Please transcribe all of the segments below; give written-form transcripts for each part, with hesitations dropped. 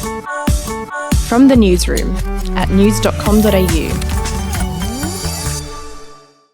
From the newsroom at news.com.au.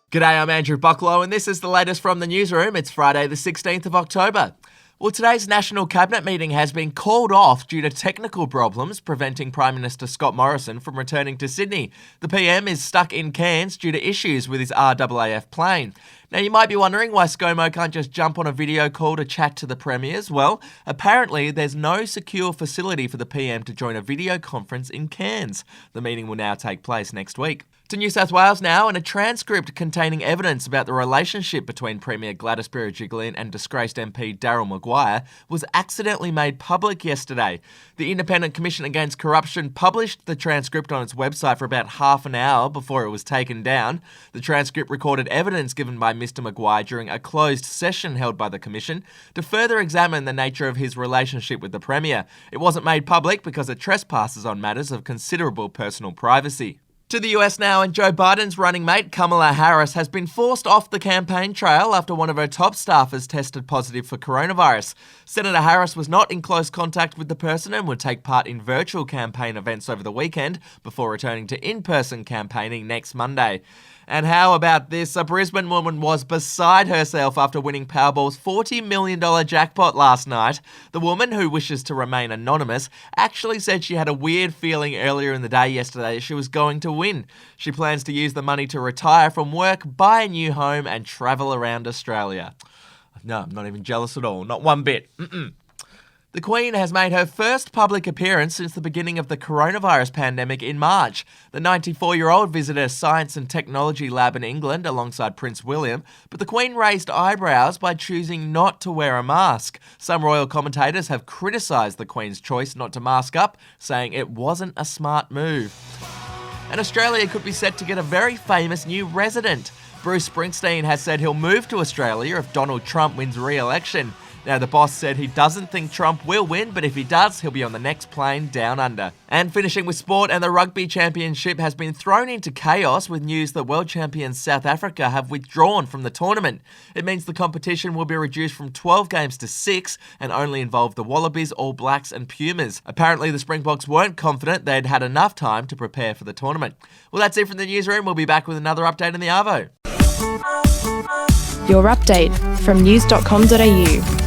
G'day, I'm Andrew Bucklow and this is the latest from the newsroom. It's Friday the 16th of October. Well, today's National Cabinet meeting has been called off due to technical problems preventing Prime Minister Scott Morrison from returning to Sydney. The PM is stuck in Cairns due to issues with his RAAF plane. Now, you might be wondering why ScoMo can't just jump on a video call to chat to the premiers. Well, apparently there's no secure facility for the PM to join a video conference in Cairns. The meeting will now take place next week. To New South Wales now, and a transcript containing evidence about the relationship between Premier Gladys Berejiklian and disgraced MP Daryl Maguire was accidentally made public yesterday. The Independent Commission Against Corruption published the transcript on its website for about half an hour before it was taken down. The transcript recorded evidence given by Mr Maguire during a closed session held by the Commission to further examine the nature of his relationship with the Premier. It wasn't made public because it trespasses on matters of considerable personal privacy. To the US now, and Joe Biden's running mate Kamala Harris has been forced off the campaign trail after one of her top staffers tested positive for coronavirus. Senator Harris was not in close contact with the person and would take part in virtual campaign events over the weekend before returning to in-person campaigning next Monday. And how about this? A Brisbane woman was beside herself after winning Powerball's $40 million jackpot last night. The woman, who wishes to remain anonymous, actually said she had a weird feeling earlier in the day yesterday she was going to win. She plans to use the money to retire from work, buy a new home and travel around Australia. No, I'm not even jealous at all. Not one bit. The Queen has made her first public appearance since the beginning of the coronavirus pandemic in March. The 94-year-old visited a science and technology lab in England alongside Prince William, but the Queen raised eyebrows by choosing not to wear a mask. Some royal commentators have criticised the Queen's choice not to mask up, saying it wasn't a smart move. And Australia could be set to get a very famous new resident. Bruce Spingsteen has said he'll move to Australia if Donald Trump wins re-election. Now, the boss said he doesn't think Trump will win, but if he does, he'll be on the next plane down under. And finishing with sport, and the Rugby Championship has been thrown into chaos with news that world champions South Africa have withdrawn from the tournament. It means the competition will be reduced from 12 games to 6 and only involve the Wallabies, All Blacks and Pumas. Apparently, the Springboks weren't confident they'd had enough time to prepare for the tournament. Well, that's it from the newsroom. We'll be back with another update in the Arvo. Your update from news.com.au.